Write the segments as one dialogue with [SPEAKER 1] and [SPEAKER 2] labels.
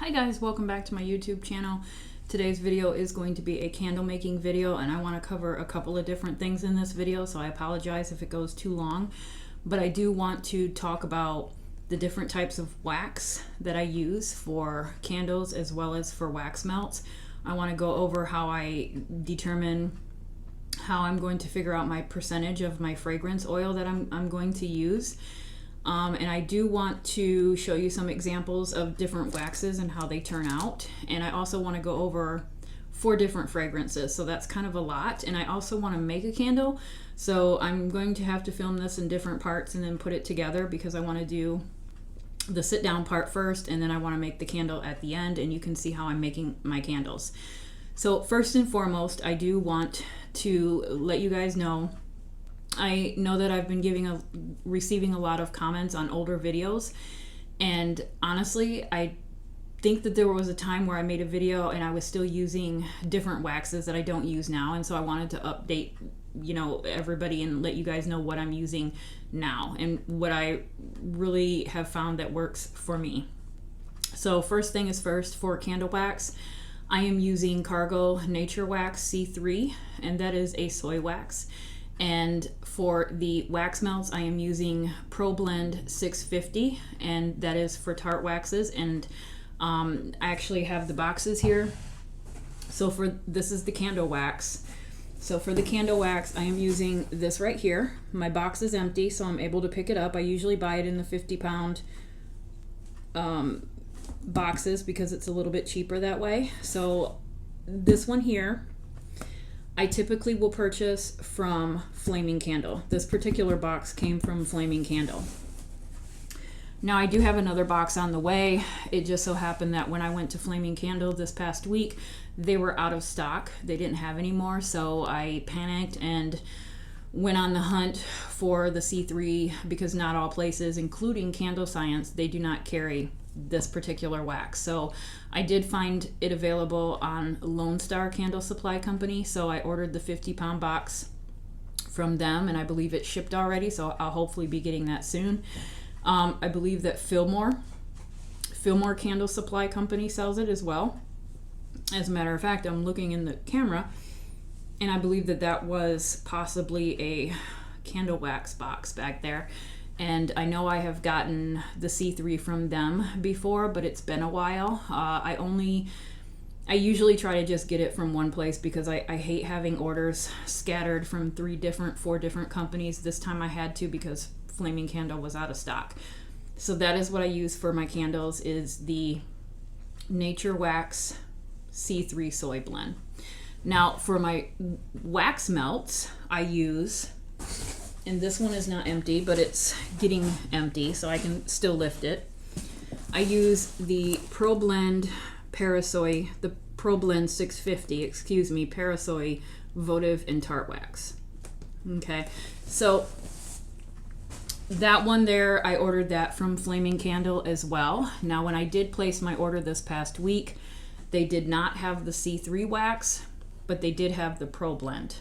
[SPEAKER 1] Hi guys, welcome back to my YouTube channel. Today's video is going to be a candle making video, and I want to cover a couple of different things in this video, so I apologize if it goes too long. But I do want to talk about the different types of wax that I use for candles as well as for wax melts. I want to go over how I determine how I'm going to figure out my percentage of my fragrance oil that I'm going to use. And I do want to show you some examples of different waxes and how they turn out. And I also want to go over 4 different fragrances, so that's kind of a lot. And I also want to make a candle, so I'm going to have to film this in different parts and then put it together, because I want to do the sit down part first and then I want to make the candle at the end, and you can see how I'm making my candles. So first and foremost, I do want to let you guys know, I know that I've been receiving a lot of comments on older videos, and honestly, I think that there was a time where I made a video and I was still using different waxes that I don't use now, and so I wanted to update, everybody and let you guys know what I'm using now and what I really have found that works for me. So first thing is first, for candle wax, I am using Cargo Nature Wax C3, and that is a soy wax. And for the wax melts, I am using Problend 650, and that is for Tart Waxes. And I actually have the boxes here. So this is the candle wax. So for the candle wax, I am using this right here. My box is empty, so I'm able to pick it up. I usually buy it in the 50-pound boxes because it's a little bit cheaper that way. So this one here, I typically will purchase from Flaming Candle. This particular box came from Flaming Candle. Now I do have another box on the way. It just so happened that when I went to Flaming Candle this past week, they were out of stock. They didn't have any more, so I panicked and went on the hunt for the C3, because not all places, including Candle Science, they do not carry this particular wax. So I did find it available on Lone Star Candle Supply Company, so I ordered the 50-pound box from them, and I believe it shipped already, so I'll hopefully be getting that soon. I believe that Fillmore Candle Supply Company sells it as well. As a matter of fact, I'm looking in the camera, and I believe that was possibly a candle wax box back there. And I know I have gotten the C3 from them before, but it's been a while. I usually try to just get it from one place, because I hate having orders scattered from 4 different companies. This time I had to, because Flaming Candle was out of stock. So that is what I use for my candles, is the Nature Wax C3 Soy Blend. Now for my wax melts, I use, and this one is not empty, but it's getting empty, so I can still lift it. I use the Problend the Problend 650, Parasoy Votive and Tart Wax. Okay, so that one there, I ordered that from Flaming Candle as well. Now when I did place my order this past week, they did not have the C3 wax, but they did have the Problend.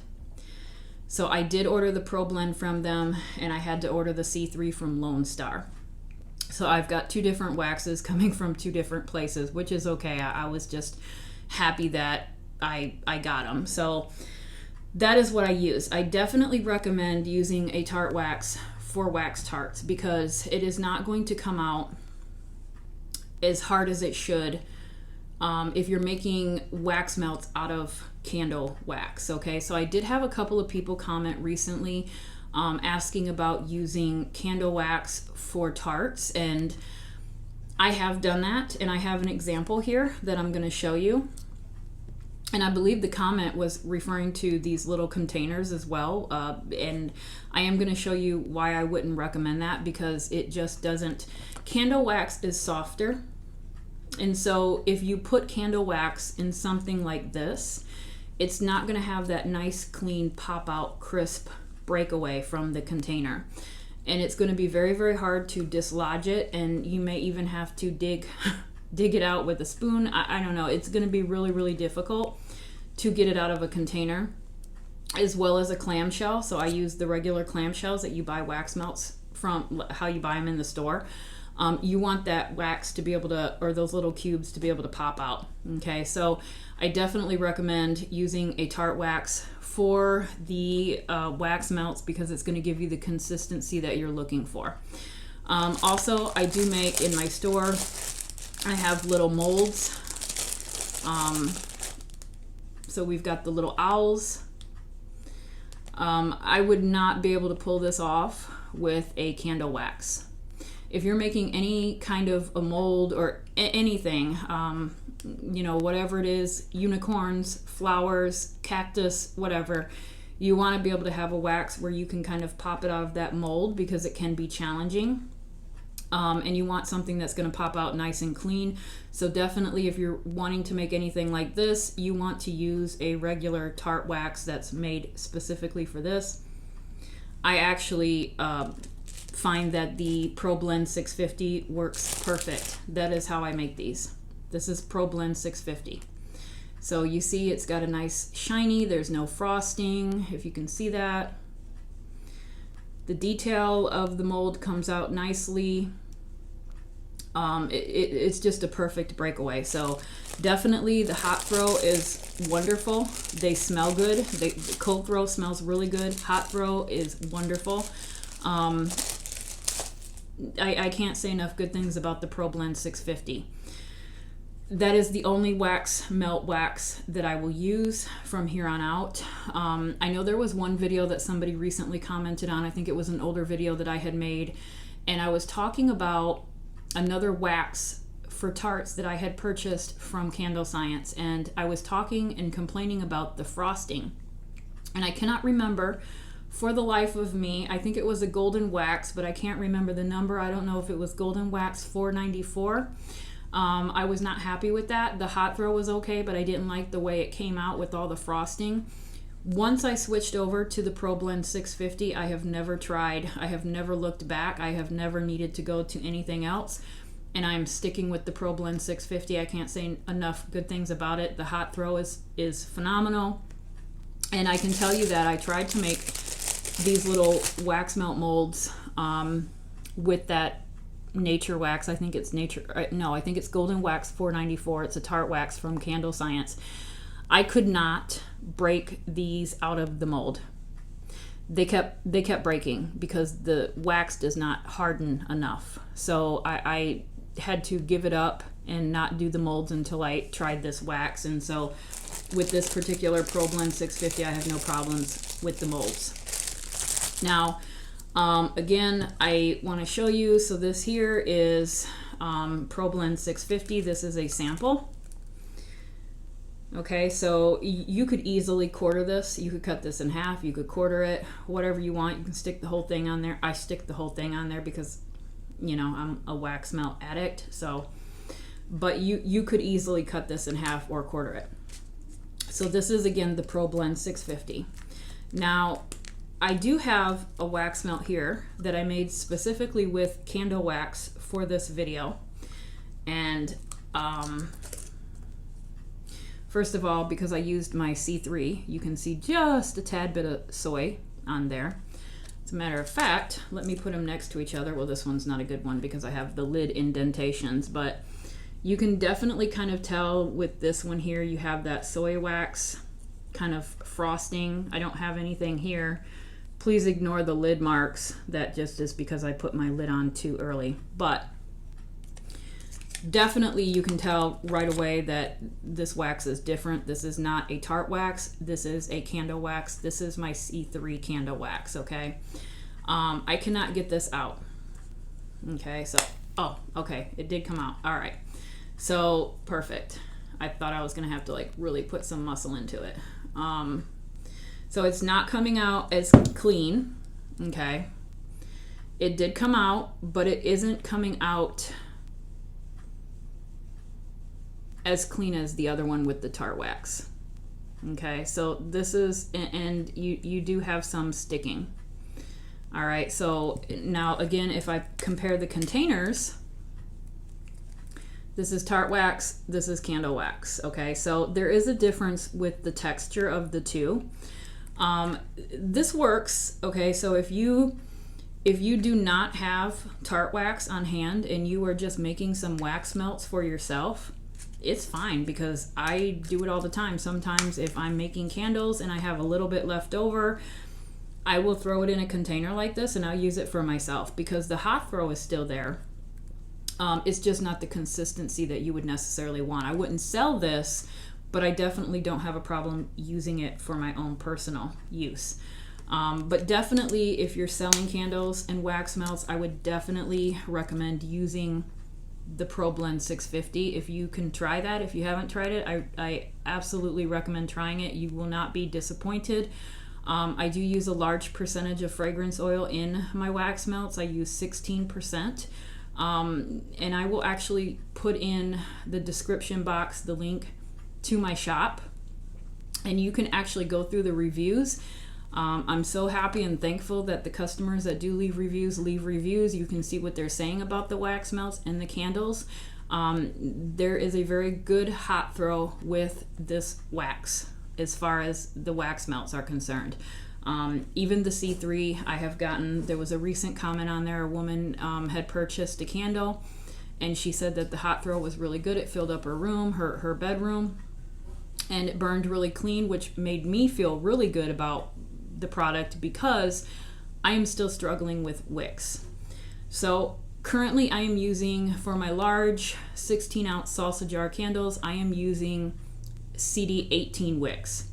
[SPEAKER 1] So I did order the Problend from them, and I had to order the C3 from Lone Star. So I've got 2 different waxes coming from 2 different places, which is okay. I was just happy that I got them. So that is what I use. I definitely recommend using a Tart Wax for wax tarts, because it is not going to come out as hard as it should if you're making wax melts out of candle wax. Okay, so I did have a couple of people comment recently asking about using candle wax for tarts, and I have done that, and I have an example here that I'm going to show you. And I believe the comment was referring to these little containers as well, and I am going to show you why I wouldn't recommend that, because it just doesn't. Candle wax is softer, and so if you put candle wax in something like this, it's not going to have that nice, clean, pop-out, crisp breakaway from the container. And it's going to be very, very hard to dislodge it, and you may even have to dig it out with a spoon. I don't know. It's going to be really, really difficult to get it out of a container, as well as a clamshell. So I use the regular clamshells that you buy wax melts from, how you buy them in the store. you want that wax to be able to, or those little cubes to be able to pop out. Okay, so I definitely recommend using a Tart Wax for the wax melts because it's going to give you the consistency that you're looking for. Also, I do make in my store, I have little molds. So we've got the little owls. I would not be able to pull this off with a candle wax. If you're making any kind of a mold or anything, you know, whatever it is, unicorns, flowers, cactus, whatever, you want to be able to have a wax where you can kind of pop it out of that mold because it can be challenging. And you want something that's going to pop out nice and clean. So definitely if you're wanting to make anything like this, you want to use a regular Tart Wax that's made specifically for this. I actually find that the Problend 650 works perfect. That is how I make these. This is Problend 650. So you see it's got a nice shiny, there's no frosting, if you can see that. The detail of the mold comes out nicely. It's just a perfect breakaway. So definitely the hot throw is wonderful. They smell good. The cold throw smells really good. Hot throw is wonderful. I can't say enough good things about the Problend 650. That is the only wax, melt wax, that I will use from here on out. I know there was one video that somebody recently commented on. I think it was an older video that I had made. And I was talking about another wax for tarts that I had purchased from Candle Science. And I was talking and complaining about the frosting. And I cannot remember for the life of me. I think it was a golden wax, but I can't remember the number. I don't know if it was golden wax 494. I was not happy with that. The hot throw was okay, but I didn't like the way it came out with all the frosting. Once I switched over to the Problend 650, I have never tried. I have never looked back. I have never needed to go to anything else. And I'm sticking with the Problend 650. I can't say enough good things about it. The hot throw is phenomenal. And I can tell you that I tried to make these little wax melt molds with that Nature Wax. I think it's I think it's Golden Wax 494. It's a Tart Wax from Candle Science. I could not break these out of the mold. They kept breaking because the wax does not harden enough. So I had to give it up and not do the molds until I tried this wax. And so with this particular Problend 650, I have no problems with the molds. Now, again, I want to show you, so this here is Problend 650. This is a sample. Okay, so you could easily quarter this. You could cut this in half. You could quarter it, whatever you want. You can stick the whole thing on there. I stick the whole thing on there because, you know, I'm a wax melt addict. So, but you could easily cut this in half or quarter it. So this is, again, the Problend 650. Now, I do have a wax melt here that I made specifically with candle wax for this video. And first of all, because I used my C3, you can see just a tad bit of soy on there. As a matter of fact, let me put them next to each other. Well, this one's not a good one because I have the lid indentations, but you can definitely kind of tell with this one here, you have that soy wax kind of frosting. I don't have anything here. Please ignore the lid marks. That just is because I put my lid on too early. But definitely you can tell right away that this wax is different. This is not a Tart Wax. This is a candle wax. This is my C3 candle wax, okay? I cannot get this out. Okay, so, oh, okay, it did come out. All right, so perfect. I thought I was gonna have to like really put some muscle into it. So it's not coming out as clean, okay? It did come out, but it isn't coming out as clean as the other one with the Tart Wax. Okay, so this is, and you do have some sticking. All right, so now again, if I compare the containers, this is Tart Wax, this is candle wax, okay? So there is a difference with the texture of the two. This works, okay? So if you If you do not have Tart Wax on hand and you are just making some wax melts for yourself, it's fine, because I do it all the time. Sometimes if I'm making candles and I have a little bit left over, I will throw it in a container like this and I'll use it for myself, because the hot throw is still there. It's just not the consistency that you would necessarily want. I wouldn't sell this, but I definitely don't have a problem using it for my own personal use. But definitely, if you're selling candles and wax melts, I would definitely recommend using the Problend 650. If you can try that, if you haven't tried it, I absolutely recommend trying it. You will not be disappointed. I do use a large percentage of fragrance oil in my wax melts. I use 16%. And I will actually put in the description box the link to my shop, and you can actually go through the reviews. I'm so happy and thankful that the customers that do leave reviews. You can see what they're saying about the wax melts and the candles. There is a very good hot throw with this wax as far as the wax melts are concerned. Even the C3 I have gotten, there was a recent comment on there, a woman had purchased a candle and she said that the hot throw was really good. It filled up her room, her bedroom, and it burned really clean, which made me feel really good about the product, because I am still struggling with wicks. So currently I am using, for my large 16-ounce salsa jar candles, I am using CD 18 wicks.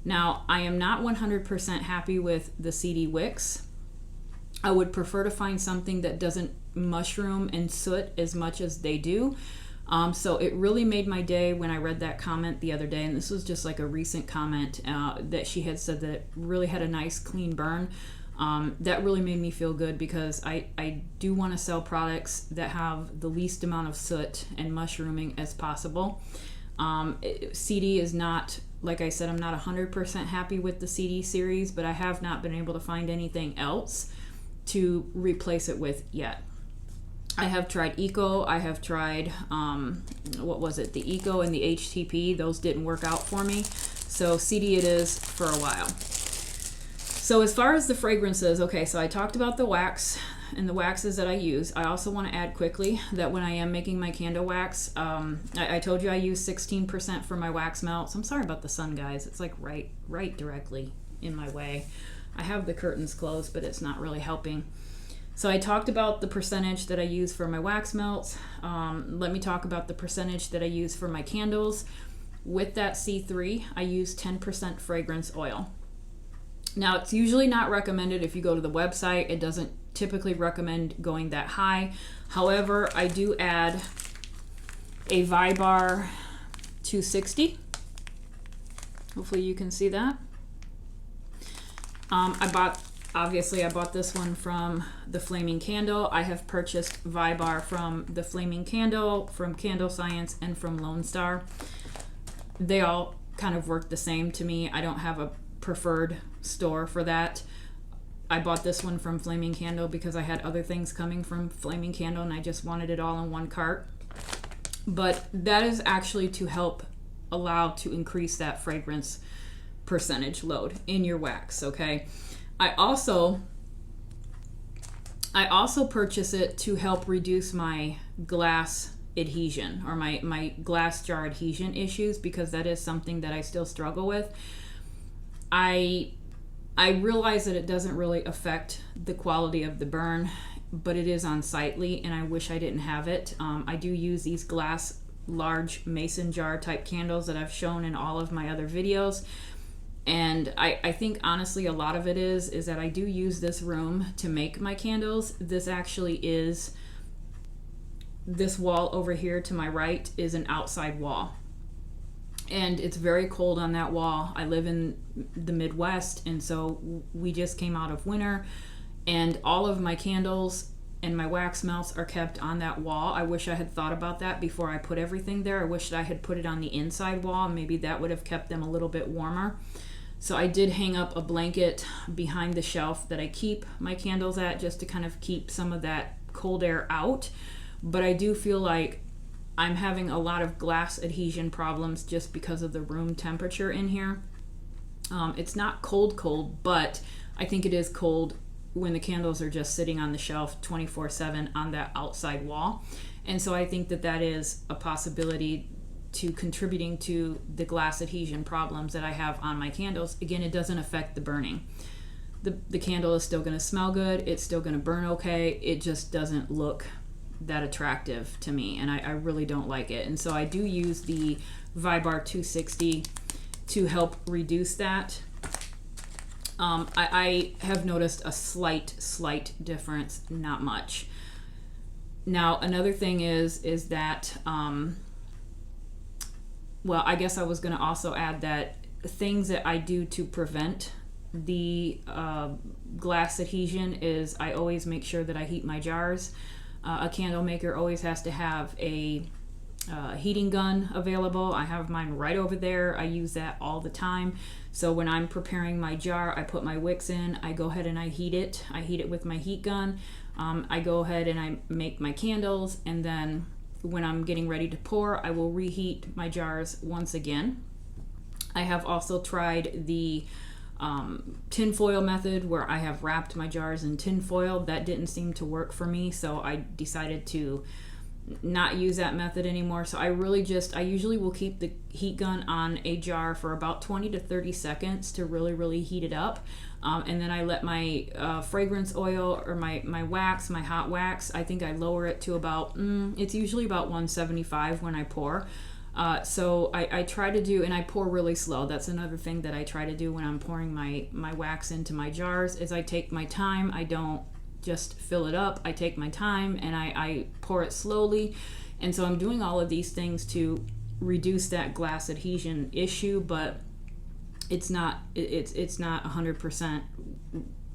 [SPEAKER 1] Now, I am not 100% happy with the CD wicks. I would prefer to find something that doesn't mushroom and soot as much as they do. So it really made my day when I read that comment the other day, and this was just like a recent comment that she had said that it really had a nice clean burn. That really made me feel good, because I do want to sell products that have the least amount of soot and mushrooming as possible. CD is not, like I said, I'm not 100% happy with the CD series, but I have not been able to find anything else to replace it with yet. I have tried Eco, I have tried, the Eco and the HTP. Those didn't work out for me. So CD it is for a while. So as far as the fragrances, okay, so I talked about the wax and the waxes that I use. I also want to add quickly that when I am making my candle wax, I told you I use 16% for my wax melts. I'm sorry about the sun, guys. It's like right directly in my way. I have the curtains closed, but it's not really helping. So I talked about the percentage that I use for my wax melts. Let me talk about the percentage that I use for my candles. With that C3, I use 10% fragrance oil. Now, it's usually not recommended if you go to the website. It doesn't typically recommend going that high. However, I do add a Vybar 260. Hopefully you can see that. I bought this one from the Flaming Candle. I have purchased Vybar from the Flaming Candle, from Candle Science, and from Lone Star. They all kind of work the same to me. I don't have a preferred store for that. I bought this one from Flaming Candle because I had other things coming from Flaming Candle and I just wanted it all in one cart. But that is actually to help allow to increase that fragrance percentage load in your wax, okay? I also purchase it to help reduce my glass adhesion, or my glass jar adhesion issues, because that is something that I still struggle with. I realize that it doesn't really affect the quality of the burn, but it is unsightly, and I wish I didn't have it. I do use these glass large mason jar type candles that I've shown in all of my other videos. And I think honestly a lot of it is that I do use this room to make my candles. This actually is, this wall over here to my right is an outside wall. And it's very cold on that wall. I live in the Midwest, and so we just came out of winter, and all of my candles and my wax melts are kept on that wall. I wish I had thought about that before I put everything there. I wish that I had put it on the inside wall. Maybe that would have kept them a little bit warmer. So I did hang up a blanket behind the shelf that I keep my candles at, just to kind of keep some of that cold air out. But I do feel like I'm having a lot of glass adhesion problems just because of the room temperature in here. It's not cold, but I think it is cold when the candles are just sitting on the shelf 24/7 on that outside wall. And so I think that that is a possibility to contributing to the glass adhesion problems that I have on my candles. Again, it doesn't affect the burning. The candle is still going to smell good. It's still going to burn okay. It just doesn't look that attractive to me, and I really don't like it. And so I do use the Vybar 260 to help reduce that. I have noticed a slight difference, not much. Now, another thing is that, well, I guess I was going to also add that things that I do to prevent the glass adhesion is I always make sure that I heat my jars. A candle maker always has to have a heating gun available. I have mine right over there. I use that all the time. So when I'm preparing my jar, I put my wicks in, I go ahead and I heat it. I heat it with my heat gun. I go ahead and I make my candles, and then when I'm getting ready to pour, I will reheat my jars once again. I have also tried the tinfoil method, where I have wrapped my jars in tinfoil. That didn't seem to work for me, so I decided to not use that method anymore. So I usually will keep the heat gun on a jar for about 20 to 30 seconds to really heat it up. And then I let my fragrance oil, or my wax, my hot wax, I think I lower it to about, it's usually about 175 when I pour. So I try to do, and I pour really slow. That's another thing that I try to do when I'm pouring my wax into my jars, is I take my time. I don't just fill it up. I take my time and I pour it slowly. And so I'm doing all of these things to reduce that glass adhesion issue, but it's not 100%.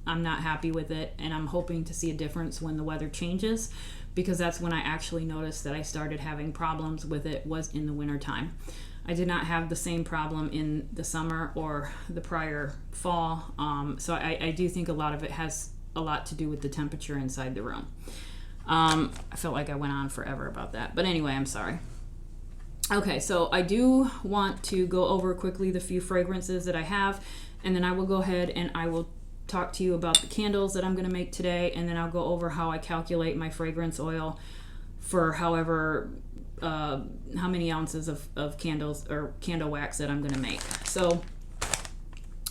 [SPEAKER 1] I'm not happy with it, and I'm hoping to see a difference when the weather changes, because that's when I actually noticed that I started having problems with it, was in the wintertime. I did not have the same problem in the summer or the prior fall. So I do think a lot of it has a lot to do with the temperature inside the room. I felt like I went on forever about that, but anyway, I'm sorry. Okay, so I do want to go over quickly the few fragrances that I have, and then I will go ahead and I will talk to you about the candles that I'm going to make today, and then I'll go over how I calculate my fragrance oil for however how many ounces of candles or candle wax that I'm going to make. So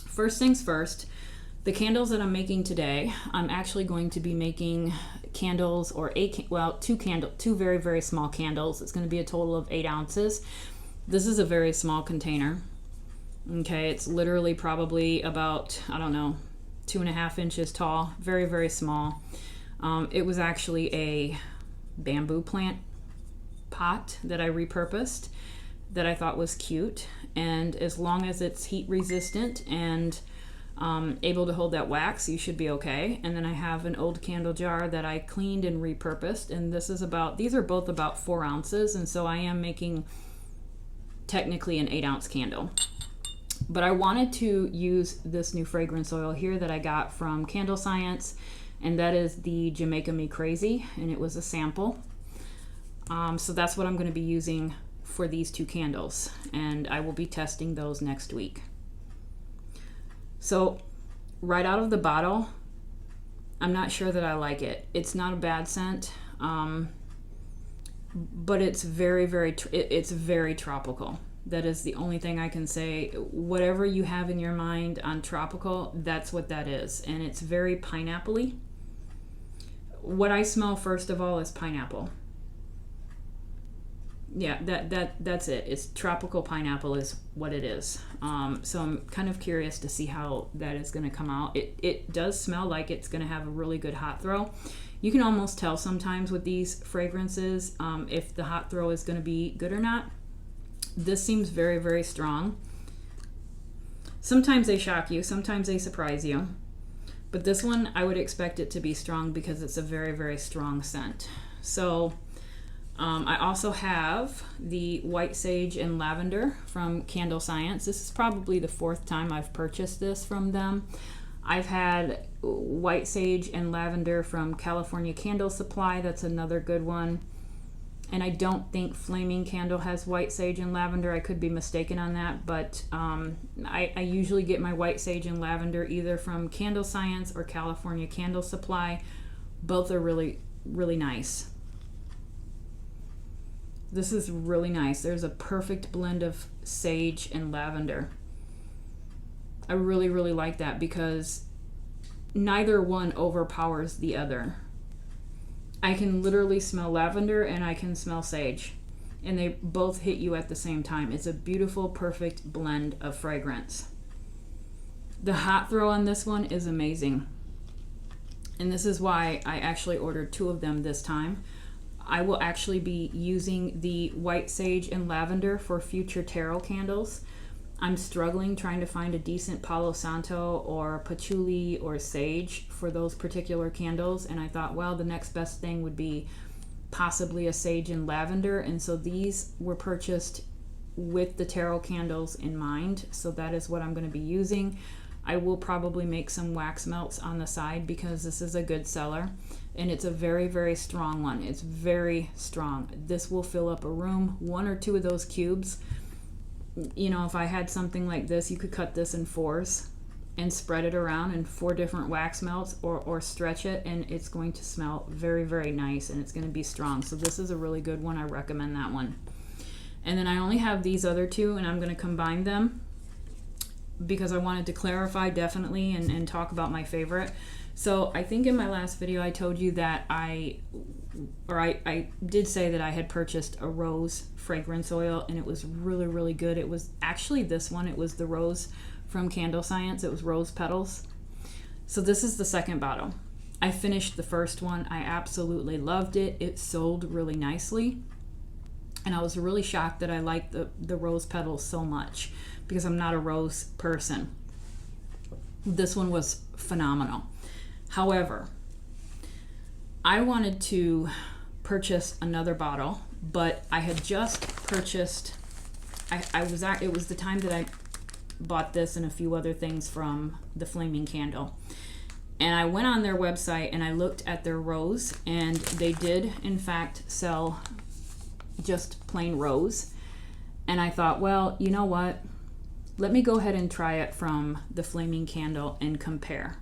[SPEAKER 1] first things first, the candles that I'm making today, I'm actually going to be making candles, or two very small candles. It's going to be a total of 8 ounces. This is a very small container. Okay, it's literally probably about, I don't know, 2.5 inches tall, very small. It was actually a bamboo plant pot that I repurposed that I thought was cute, and as long as it's heat resistant and able to hold that wax, you should be okay. And then I have an old candle jar that I cleaned and repurposed, and these are both about 4 ounces, and so I am making technically an 8-ounce candle. But I wanted to use this new fragrance oil here that I got from Candle Science, and that is the Jamaica Me Crazy, and it was a sample. So that's what I'm going to be using for these 2 candles, and I will be testing those next week. So right out of the bottle, I'm not sure that I like it. It's not a bad scent, but it's it's very tropical. That is the only thing I can say. Whatever you have in your mind on tropical, that's what that is. And it's very pineapple-y. What I smell first of all is pineapple. Yeah, that's it. It's tropical pineapple is what it is. So I'm kind of curious to see how that is going to come out. It does smell like it's going to have a really good hot throw. You can almost tell sometimes with these fragrances if the hot throw is going to be good or not. This seems very strong. Sometimes they shock you, sometimes they surprise you. But this one, I would expect it to be strong because it's a very strong scent. So I also have the White Sage and Lavender from Candle Science. This is probably the 4th time I've purchased this from them. I've had White Sage and Lavender from California Candle Supply. That's another good one. And I don't think Flaming Candle has white sage and lavender. I could be mistaken on that, but I usually get my white sage and lavender either from Candle Science or California Candle Supply. Both are really, really nice. This is really nice. There's a perfect blend of sage and lavender. I really, really like that because neither one overpowers the other. I can literally smell lavender and I can smell sage, and they both hit you at the same time. It's a beautiful, perfect blend of fragrance. The hot throw on this one is amazing, and this is why I actually ordered 2 of them this time. I will actually be using the white sage and lavender for future tarot candles. I'm struggling trying to find a decent Palo Santo or patchouli or sage for those particular candles, and I thought, well, the next best thing would be possibly a sage and lavender, and so these were purchased with the tarot candles in mind, so that is what I'm going to be using. I will probably make some wax melts on the side because this is a good seller, and it's a very, very strong one. It's very strong. This will fill up a room. 1 or 2 of those cubes, you know, if I had something like this, you could cut this in 4s and spread it around in 4 different wax melts, or stretch it, and it's going to smell very, very nice, and it's going to be strong. So this is a really good one. I recommend that one. And then I only have these other 2, and I'm going to combine them because I wanted to clarify definitely and talk about my favorite. So I think in my last video I told you that I did say that I had purchased a rose fragrance oil, and it was really, really good. It was actually this one. It was the rose from Candle Science. It was rose petals. So this is the second bottle. I finished the first one. I absolutely loved it. It sold really nicely, and I was really shocked that I liked the rose petals so much because I'm not a rose person. This one was phenomenal. However, I wanted to purchase another bottle, but I had just purchased, it was the time that I bought this and a few other things from the Flaming Candle. And I went on their website and I looked at their rose, and they did in fact sell just plain rose. And I thought, well, you know what? Let me go ahead and try it from the Flaming Candle and compare.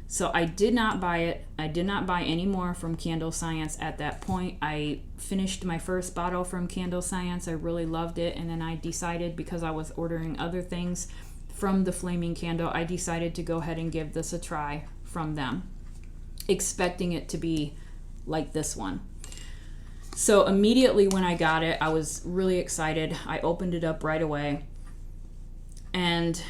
[SPEAKER 1] So I did not buy it. I did not buy any more from Candle Science at that point. I finished my first bottle from Candle Science. I really loved it. And then I decided, because I was ordering other things from the Flaming Candle, I decided to go ahead and give this a try from them, expecting it to be like this one. So immediately when I got it, I was really excited. I opened it up right away. And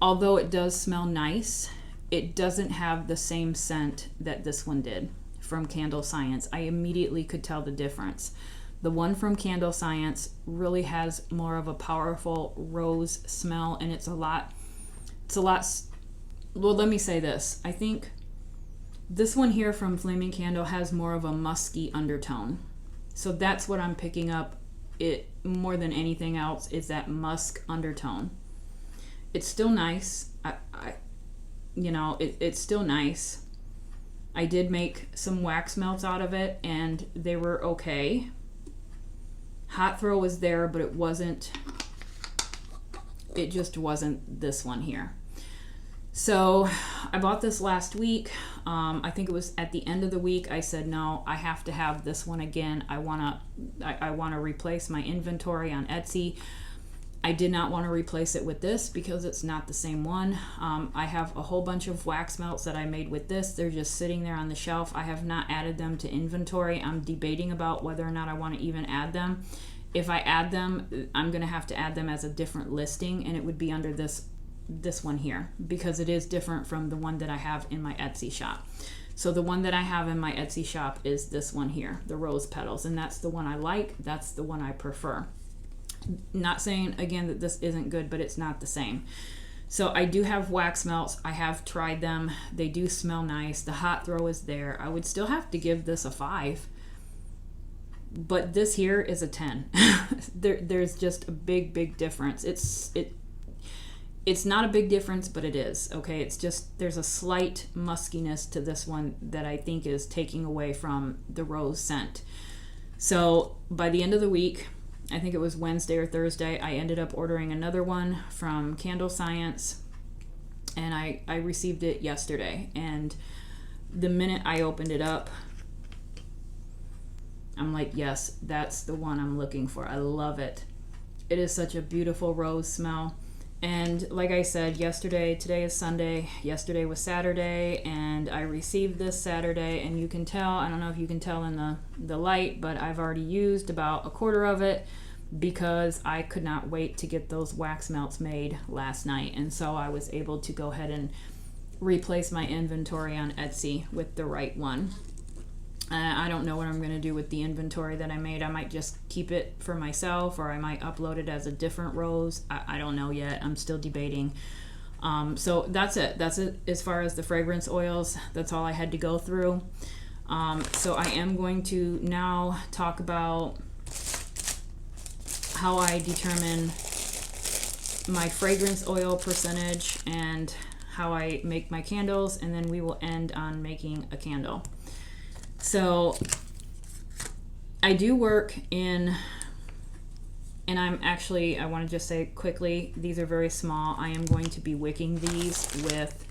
[SPEAKER 1] although it does smell nice, it doesn't have the same scent that this one did from Candle Science. I immediately could tell the difference. The one from Candle Science really has more of a powerful rose smell, and it's a lot, well, let me say this. I think this one here from Flaming Candle has more of a musky undertone. So that's what I'm picking up it more than anything else, is that musk undertone. It's still nice. It's still nice. I did make some wax melts out of it, and they were okay. Hot throw was there, but it just wasn't this one here. So I bought this last week. I think it was at the end of the week. I said, no, I have to have this one again. I want to replace my inventory on Etsy. I did not want to replace it with this because it's not the same one. I have a whole bunch of wax melts that I made with this. They're just sitting there on the shelf. I have not added them to inventory. I'm debating about whether or not I want to even add them. If I add them, I'm going to have to add them as a different listing, and it would be under this one here, because it is different from the one that I have in my Etsy shop. So the one that I have in my Etsy shop is this one here, the rose petals, and that's the one I like. That's the one I prefer. Not saying again that this isn't good, but it's not the same. So I do have wax melts. I have tried them. They do smell nice. The hot throw is there. I would still have to give this a 5, but this here is a 10. There's just a big difference. It's not a big difference, but it is, okay? It's just, there's a slight muskiness to this one that I think is taking away from the rose scent. So by the end of the week, I think it was Wednesday or Thursday, I ended up ordering another one from Candle Science, and I received it yesterday. And the minute I opened it up, I'm like, yes, that's the one I'm looking for. I love it. It is such a beautiful rose smell. And like I said, yesterday, today is Sunday, yesterday was Saturday, and I received this Saturday, and you can tell, I don't know if you can tell in the light, but I've already used about a quarter of it because I could not wait to get those wax melts made last night. And so I was able to go ahead and replace my inventory on Etsy with the right one. I don't know what I'm going to do with the inventory that I made. I might just keep it for myself, or I might upload it as a different rose. I don't know yet. I'm still debating. So that's it. That's it as far as the fragrance oils. That's all I had to go through. So I am going to now talk about how I determine my fragrance oil percentage and how I make my candles, and then we will end on making a candle. So I do work in, and I want to just say quickly, these are very small. I am going to be wicking these with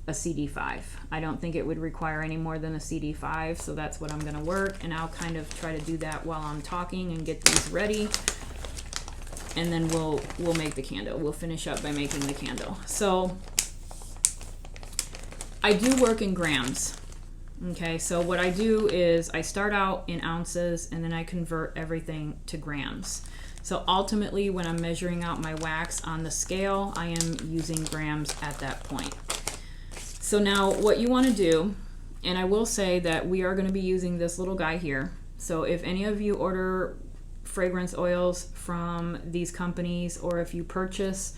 [SPEAKER 1] a CD5. I don't think it would require any more than a CD5, so that's what I'm going to work, and I'll kind of try to do that while I'm talking and get these ready, and then we'll make the candle. We'll finish up by making the candle. So I do work in grams. Okay, so what I do is I start out in ounces, and then I convert everything to grams. So ultimately, when I'm measuring out my wax on the scale, I am using grams at that point. So now what you want to do, and I will say that we are going to be using this little guy here. So if any of you order fragrance oils from these companies, or if you purchase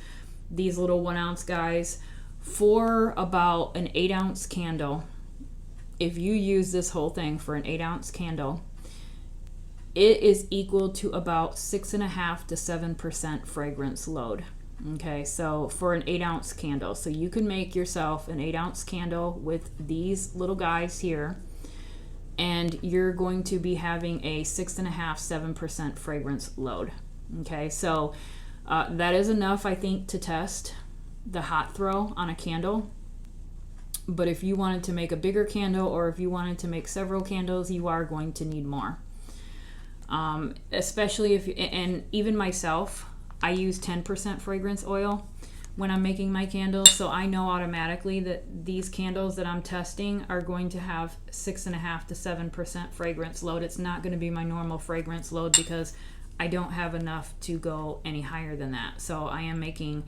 [SPEAKER 1] these little 1 ounce guys, for about an 8 ounce candle, if you use this whole thing for an 8 ounce candle, it is equal to about 6.5% to 7% fragrance load. Okay, so for an 8 ounce candle, so you can make yourself an 8 ounce candle with these little guys here, and you're going to be having a 6.5–7% fragrance load. Okay, so that is enough, I think, to test the hot throw on a candle. But if you wanted to make a bigger candle, or if you wanted to make several candles, you are going to need more. Especially if, and even myself, I use 10% fragrance oil when I'm making my candles, so I know automatically that these candles that I'm testing are going to have 6.5% to 7% fragrance load. It's not going to be my normal fragrance load because I don't have enough to go any higher than that. So I am making,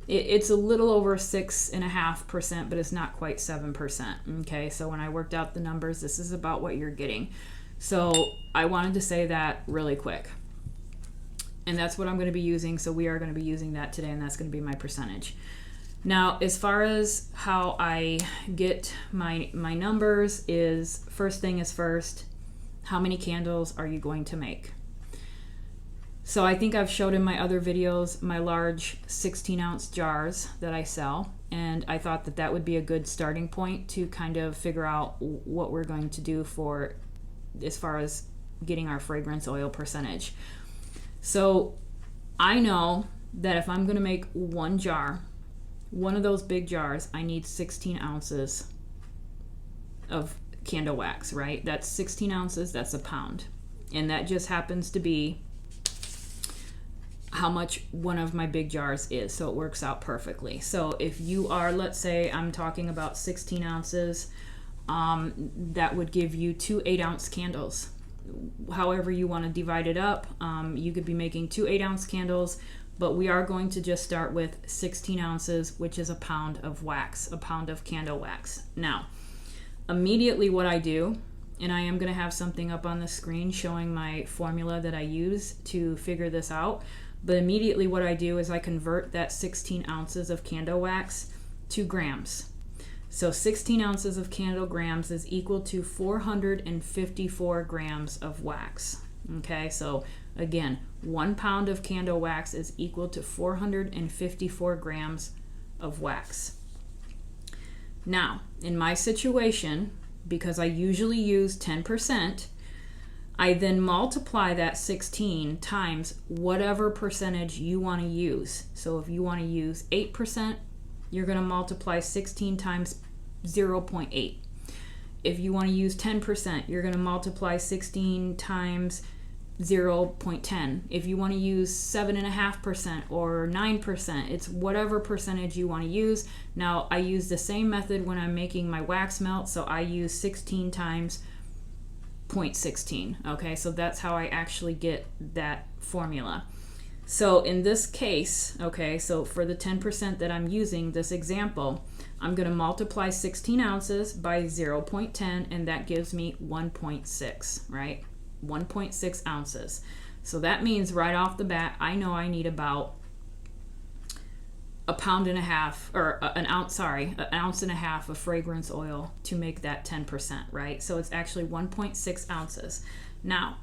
[SPEAKER 1] it's a little over 6.5%, but it's not quite 7%. Okay, so when I worked out the numbers, this is about what you're getting. So I wanted to say that really quick. And that's what I'm going to be using, so we are going to be using that today, and that's going to be my percentage. Now, as far as how I get my numbers is, first thing is first, how many candles are you going to make? So I think I've showed in my other videos my large 16-ounce jars that I sell, and I thought that that would be a good starting point to kind of figure out what we're going to do for as far as getting our fragrance oil percentage. So I know that if I'm going to make one jar, one of those big jars, I need 16 ounces of candle wax, right? That's 16 ounces, that's a pound. And that just happens to be how much one of my big jars is, so it works out perfectly. So if you are, let's say I'm talking about 16 ounces, that would give you 2 8-ounce candles. However you want to divide it up, you could be making 2 8-ounce candles, but we are going to just start with 16 ounces, which is a pound of wax, a pound of candle wax. Now, immediately what I do, and I am going to have something up on the screen showing my formula that I use to figure this out, but immediately what I do is I convert that 16 ounces of candle wax to grams. So 16 ounces of candle grams is equal to 454 grams of wax. Okay, so again, 1 pound of candle wax is equal to 454 grams of wax. Now, in my situation, because I usually use 10%, I then multiply that 16 times whatever percentage you want to use. So if you want to use 8%, you're going to multiply 16 times 0.8. If you want to use 10%, you're going to multiply 16 times 0.10. If you want to use 7.5% or 9%, it's whatever percentage you want to use. Now, I use the same method when I'm making my wax melt, so I use 16 times 0.16. Okay, so that's how I actually get that formula. So in this case, okay, so for the 10% that I'm using, this example, I'm going to multiply 16 ounces by 0.10, and that gives me 1.6, right? 1.6 ounces. So that means right off the bat, I know I need about an ounce and a half of fragrance oil to make that 10%, right? So it's actually 1.6 ounces. Now,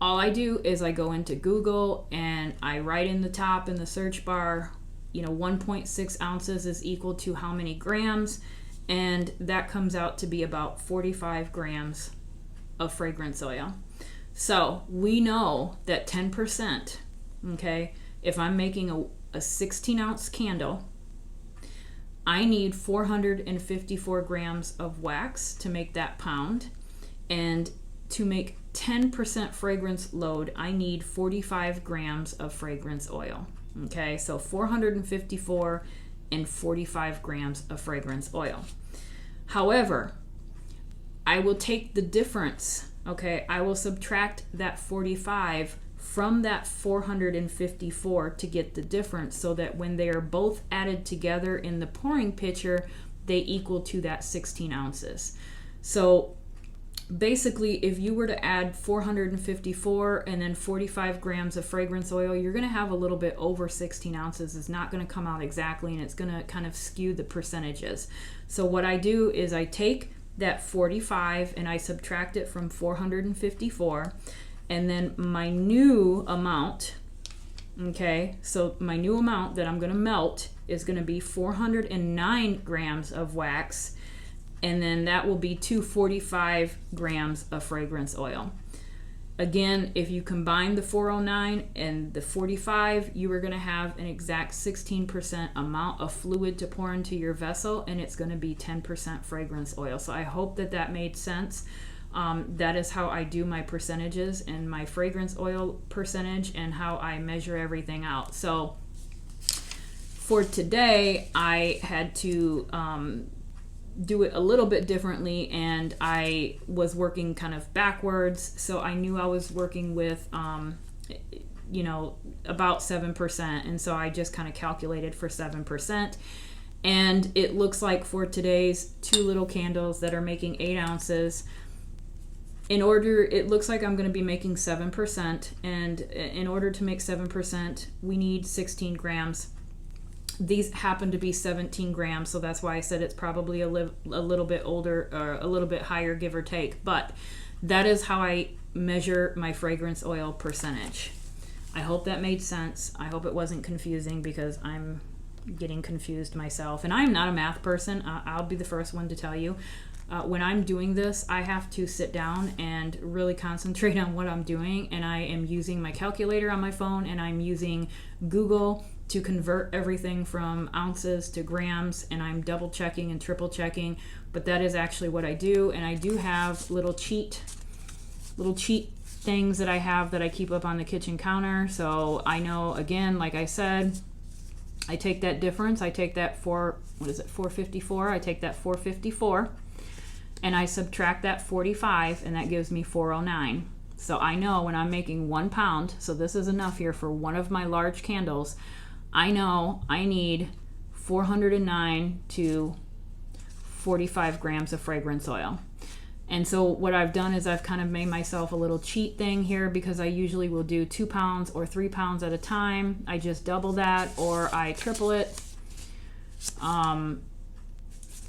[SPEAKER 1] all I do is I go into Google and I write in the top in the search bar, 1.6 ounces is equal to how many grams, and that comes out to be about 45 grams of fragrance oil. So we know that 10%, okay, if I'm making a 16 ounce candle, I need 454 grams of wax to make that pound, and to make 10% fragrance load, I need 45 grams of fragrance oil. Okay, so 454 and 45 grams of fragrance oil. However, I will take the difference, okay, I will subtract that 45 from that 454 to get the difference, so that when they are both added together in the pouring pitcher, they equal to that 16 ounces. So basically, if you were to add 454 and then 45 grams of fragrance oil, you're going to have a little bit over 16 ounces. It's not going to come out exactly, and it's going to kind of skew the percentages. So what I do is I take that 45 and I subtract it from 454, and then my new amount, okay, so my new amount that I'm going to melt is going to be 409 grams of wax, and then that will be 245 grams of fragrance oil. Again, if you combine the 409 and the 45, you are going to have an exact 16% amount of fluid to pour into your vessel, and it's going to be 10% fragrance oil. So I hope that that made sense. That is how I do my percentages and my fragrance oil percentage, and how I measure everything out. So for today, I had to do it a little bit differently, and I was working kind of backwards, so I knew I was working with about 7%, and so I just kind of calculated for 7%, and it looks like for today's 2 little candles that are making 8 ounces, it looks like I'm going to be making 7%, and in order to make 7%, we need 16 grams. These happen to be 17 grams, so that's why I said it's probably a little bit older, or a little bit higher, give or take. But that is how I measure my fragrance oil percentage. I hope that made sense. I hope it wasn't confusing, because I'm getting confused myself. And I'm not a math person. I'll be the first one to tell you. When I'm doing this, I have to sit down and really concentrate on what I'm doing. And I am using my calculator on my phone, and I'm using Google to convert everything from ounces to grams, and I'm double checking and triple checking, but that is actually what I do. And I do have little cheat things that I have that I keep up on the kitchen counter. So I know, again, like I said, I take that difference, I take that 454, I take that 454 and I subtract that 45, and that gives me 409. So I know when I'm making 1 pound, so this is enough here for one of my large candles, I know I need 409 to 45 grams of fragrance oil. And so what I've done is I've kind of made myself a little cheat thing here, because I usually will do 2 pounds or 3 pounds at a time. I just double that, or I triple it.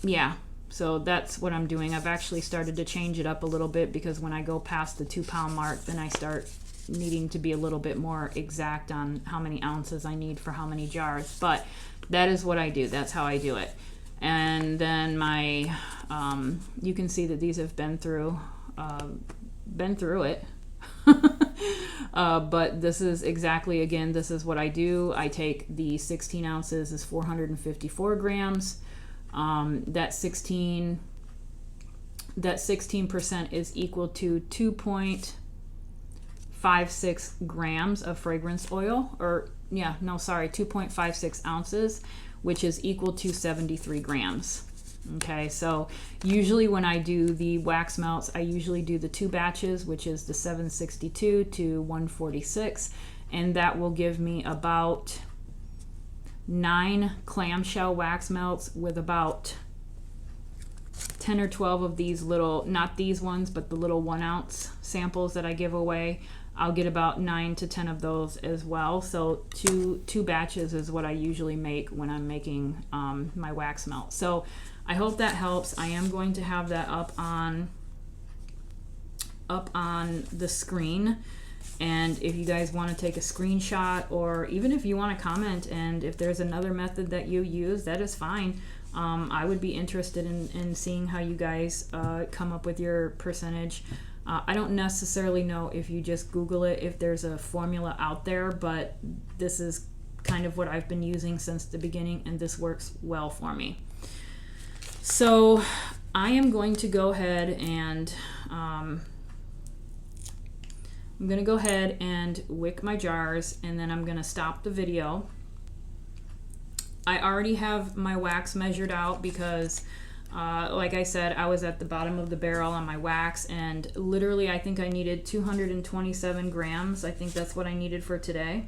[SPEAKER 1] Yeah, so that's what I'm doing. I've actually started to change it up a little bit, because when I go past the 2 pound mark, then I start needing to be a little bit more exact on how many ounces I need for how many jars. But that is what I do. That's how I do it. And then my you can see that these have been through it. But this is exactly, again, this is what I do. I take the 16 ounces is 454 grams. That 16% is equal to 2.56 grams of fragrance oil, or yeah, no, sorry, 2.56 ounces, which is equal to 73 grams. Okay, so usually when I do the wax melts, I usually do the 2 batches, which is the 762 to 146, and that will give me about 9 clamshell wax melts with about 10 or 12 of these little, not these ones, but the little 1 ounce samples that I give away. I'll get about 9 to 10 of those as well. So two batches is what I usually make when I'm making my wax melt. So I hope that helps. I am going to have that up on the screen. And if you guys want to take a screenshot, or even if you want to comment, and if there's another method that you use, that is fine. I would be interested in seeing how you guys come up with your percentage. I don't necessarily know if you just Google it, if there's a formula out there, but this is kind of what I've been using since the beginning, and this works well for me. So I am going to go ahead and wick my jars, and then I'm going to stop the video. I already have my wax measured out because like I said, I was at the bottom of the barrel on my wax, and literally I think I needed 227 grams. I think that's what I needed for today.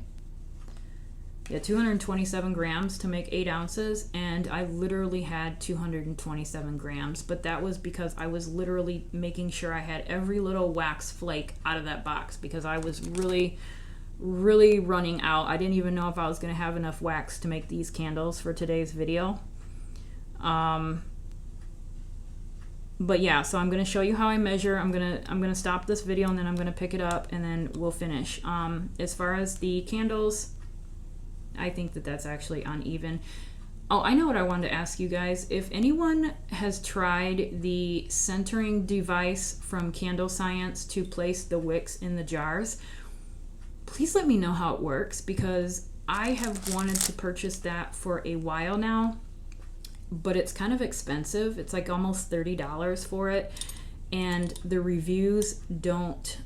[SPEAKER 1] Yeah, 227 grams to make 8 ounces, and I literally had 227 grams, but that was because I was literally making sure I had every little wax flake out of that box, because I was really running out. I didn't even know if I was going to have enough wax to make these candles for today's video. But yeah, so I'm going to show you how I measure. I'm going to stop this video, and then I'm going to pick it up, and then we'll finish. As far as the candles, I think that that's actually uneven. Oh, I know what I wanted to ask you guys. If anyone has tried the centering device from Candle Science to place the wicks in the jars, please let me know how it works, because I have wanted to purchase that for a while now, but it's kind of expensive. It's like almost $30 for it, and the reviews don't,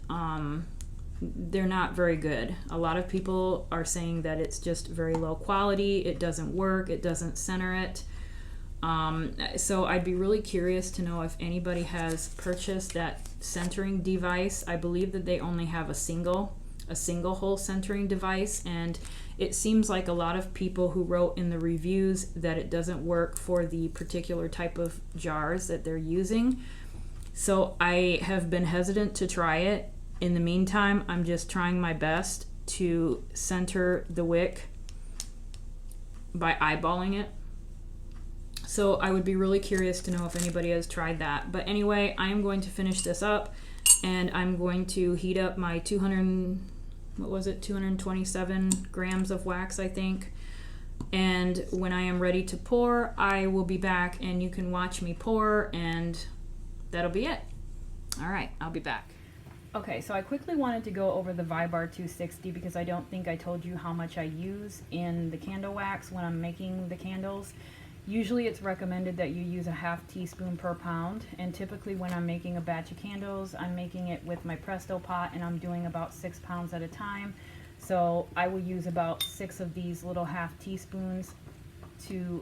[SPEAKER 1] they're not very good. A lot of people are saying that it's just very low quality, it doesn't work, it doesn't center it. So I'd be really curious to know if anybody has purchased that centering device. I believe that they only have a single hole centering device, and it seems like a lot of people who wrote in the reviews that it doesn't work for the particular type of jars that they're using. So I have been hesitant to try it. In the meantime, I'm just trying my best to center the wick by eyeballing it. So I would be really curious to know if anybody has tried that. But anyway, I am going to finish this up, and I'm going to heat up my 227 grams of wax, I think. And when I am ready to pour, I will be back, and you can watch me pour, and that'll be it. All right, I'll be back. Okay, so I quickly wanted to go over the Vybar 260 because I don't think I told you how much I use in the candle wax when I'm making the candles. Usually it's recommended that you use a ½ teaspoon per pound, and typically when I'm making a batch of candles, I'm making it with my Presto pot, and I'm doing about 6 pounds at a time. So I will use about 6 of these little ½ teaspoons to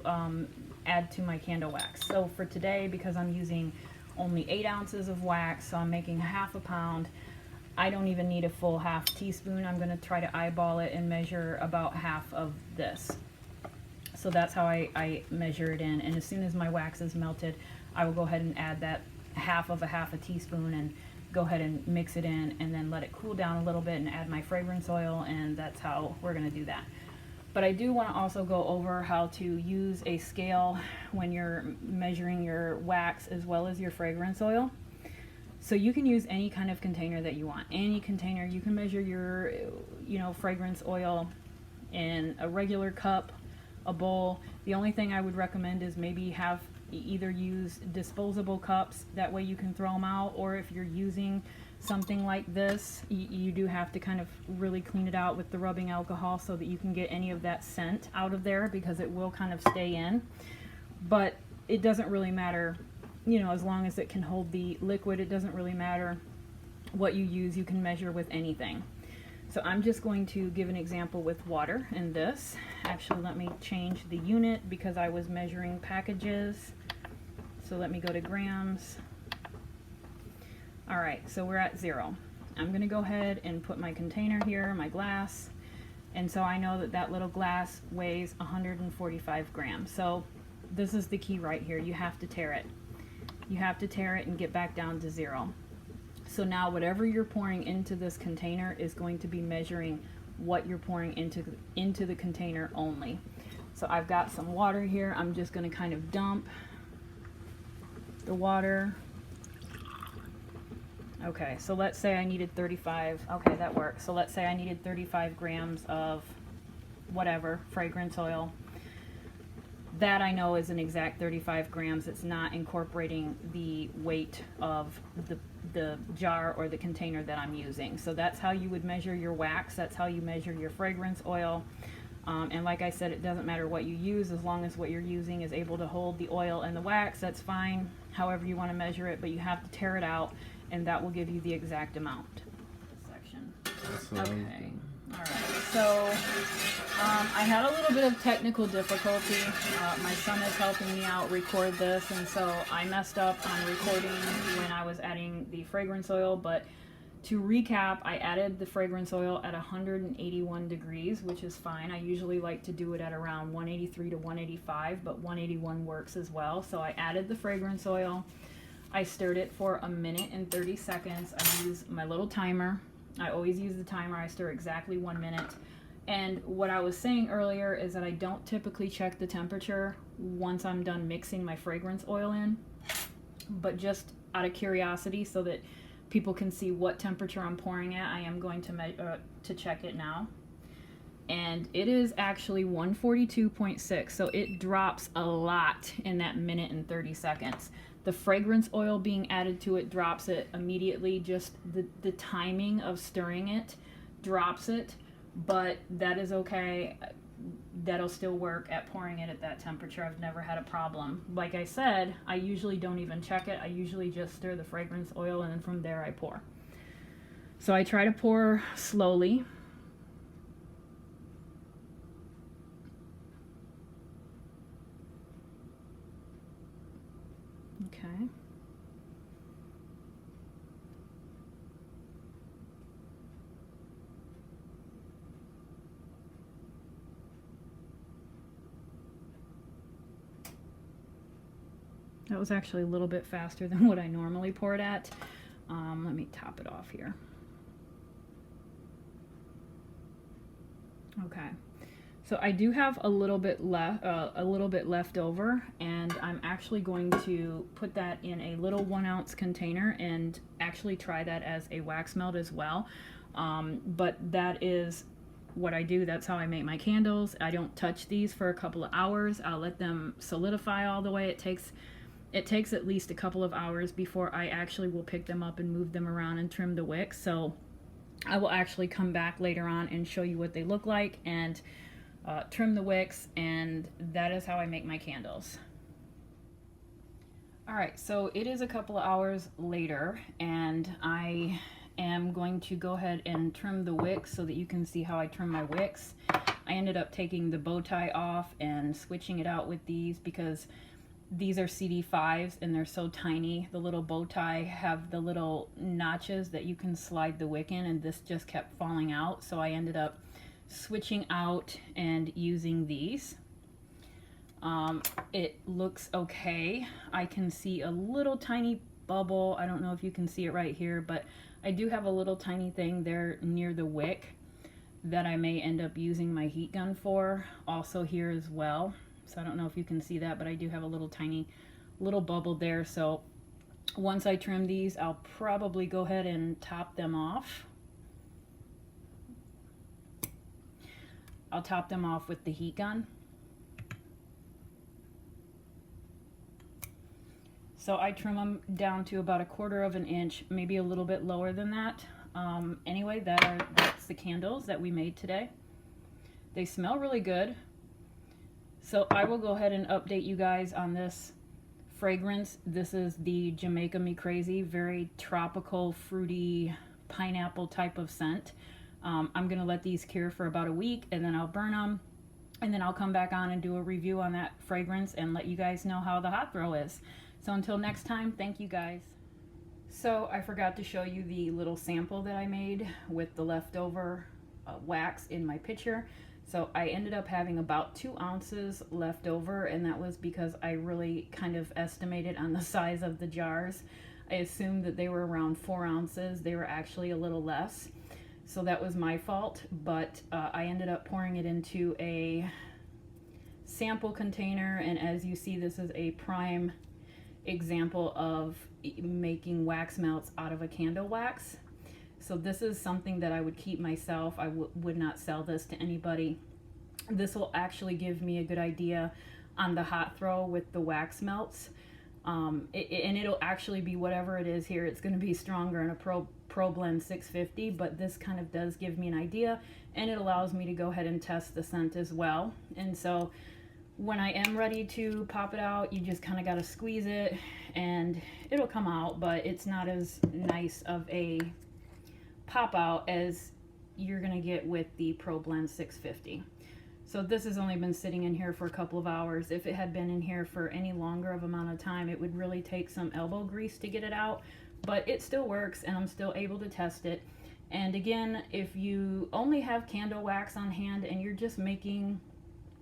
[SPEAKER 1] add to my candle wax. So for today, because I'm using only 8 ounces of wax, so I'm making ½ pound, I don't even need a full ½ teaspoon. I'm going to try to eyeball it and measure about half of this. So that's how I measure it in, and as soon as my wax is melted, I will go ahead and add that half a teaspoon and go ahead and mix it in, and then let it cool down a little bit and add my fragrance oil, and that's how we're going to do that. But I do want to also go over how to use a scale when you're measuring your wax as well as your fragrance oil. So you can use any kind of container that you want. Any container. You can measure your, fragrance oil in a regular cup, a bowl. The only thing I would recommend is maybe either use disposable cups, that way you can throw them out, or if you're using something like this, you do have to kind of really clean it out with the rubbing alcohol so that you can get any of that scent out of there, because it will kind of stay in. But it doesn't really matter, you know, as long as it can hold the liquid. It doesn't really matter what you use. You can measure with anything. So I'm just going to give an example with water in this. Actually, let me change the unit because I was measuring packages. So let me go to grams. All right, so we're at 0. I'm gonna go ahead and put my container here, my glass. And so I know that that little glass weighs 145 grams. So this is the key right here. You have to tare it. You have to tare it and get back down to 0. So now whatever you're pouring into this container is going to be measuring what you're pouring into the container only. So I've got some water here. I'm just going to kind of dump the water. Okay, so let's say I needed 35. Okay, that works. So let's say I needed 35 grams of whatever, fragrance oil. That I know is an exact 35 grams. It's not incorporating the weight of the jar or the container that I'm using. So that's how you would measure your wax. That's how you measure your fragrance oil. And like I said, it doesn't matter what you use, as long as what you're using is able to hold the oil and the wax. That's fine, however you want to measure it, but you have to tear it out, and that will give you the exact amount. Section. Okay. All right. So I had a little bit of technical difficulty. My son is helping me out record this, and so I messed up on recording when I was adding the fragrance oil. But to recap, I added the fragrance oil at 181 degrees, which is fine. I usually like to do it at around 183 to 185, but 181 works as well. So I added the fragrance oil. I stirred it for 1 minute and 30 seconds. I use my little timer. I always use the timer. I stir exactly 1 minute. And what I was saying earlier is that I don't typically check the temperature once I'm done mixing my fragrance oil in, but just out of curiosity so that people can see what temperature I'm pouring at, I am going to check it now. And it is actually 142.6, so it drops a lot in that 1 minute and 30 seconds. The fragrance oil being added to it drops it immediately. Just the timing of stirring it drops it, but that is okay. That'll still work at pouring it at that temperature. I've never had a problem. Like I said, I usually don't even check it. I usually just stir the fragrance oil, and then from there I pour. So I try to pour slowly. Okay. That was actually a little bit faster than what I normally pour it at. Let me top it off here. Okay. So I do have a little bit left over, and I'm actually going to put that in a little 1 ounce container and actually try that as a wax melt as well. But that is what I do. That's how I make my candles. I don't touch these for a couple of hours. I'll let them solidify all the way. It takes at least a couple of hours before I actually will pick them up and move them around and trim the wicks. So I will actually come back later on and show you what they look like and trim the wicks, and that is how I make my candles. All right, so it is a couple of hours later, and I am going to go ahead and trim the wicks so that you can see how I trim my wicks. I ended up taking the bow tie off and switching it out with these because these are CD5s and they're so tiny. The little bow tie have the little notches that you can slide the wick in, and this just kept falling out. So I ended up switching out and using these. It looks okay. I can see a little tiny bubble. I don't know if you can see it right here, but I do have a little tiny thing there near the wick that I may end up using my heat gun for. Also here as well. So I don't know if you can see that, but I do have a little tiny bubble there. So once I trim these, I'll probably go ahead and top them off. I'll top them off with the heat gun. So I trim them down to about 1/4 of an inch, maybe a little bit lower than that. Anyway, that's the candles that we made today. They smell really good. So I will go ahead and update you guys on this fragrance. This is the Jamaica Me Crazy, very tropical, fruity, pineapple type of scent. I'm gonna let these cure for about a week, and then I'll burn them, and then I'll come back on and do a review on that fragrance and let you guys know how the hot throw is. So until next time, thank you guys. So I forgot to show you the little sample that I made with the leftover wax in my pitcher. So I ended up having about 2 ounces left over, and that was because I really kind of estimated on the size of the jars. I assumed that they were around 4 ounces. They were actually a little less. So that was my fault, but I ended up pouring it into a sample container, and as you see, this is a prime example of making wax melts out of a candle wax. So this is something that I would keep myself. I would not sell this to anybody. This will actually give me a good idea on the hot throw with the wax melts. And it'll actually be whatever it is here. It's going to be stronger in a Problend 650, but this kind of does give me an idea, and it allows me to go ahead and test the scent as well. And so when I am ready to pop it out, you just kind of got to squeeze it and it'll come out, but it's not as nice of a pop out as you're going to get with the Problend 650. So this has only been sitting in here for a couple of hours. If it had been in here for any longer of amount of time, it would really take some elbow grease to get it out, but it still works and I'm still able to test it. And again, if you only have candle wax on hand and you're just making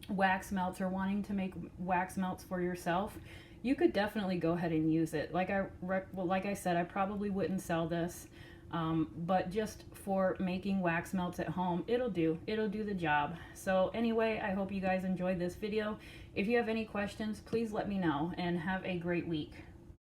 [SPEAKER 1] wax melts or wanting to make wax melts for yourself, you could definitely go ahead and use it. Like I said, I probably wouldn't sell this, but just for making wax melts at home, it'll do the job. So anyway, I hope you guys enjoyed this video. If you have any questions, please let me know, and have a great week.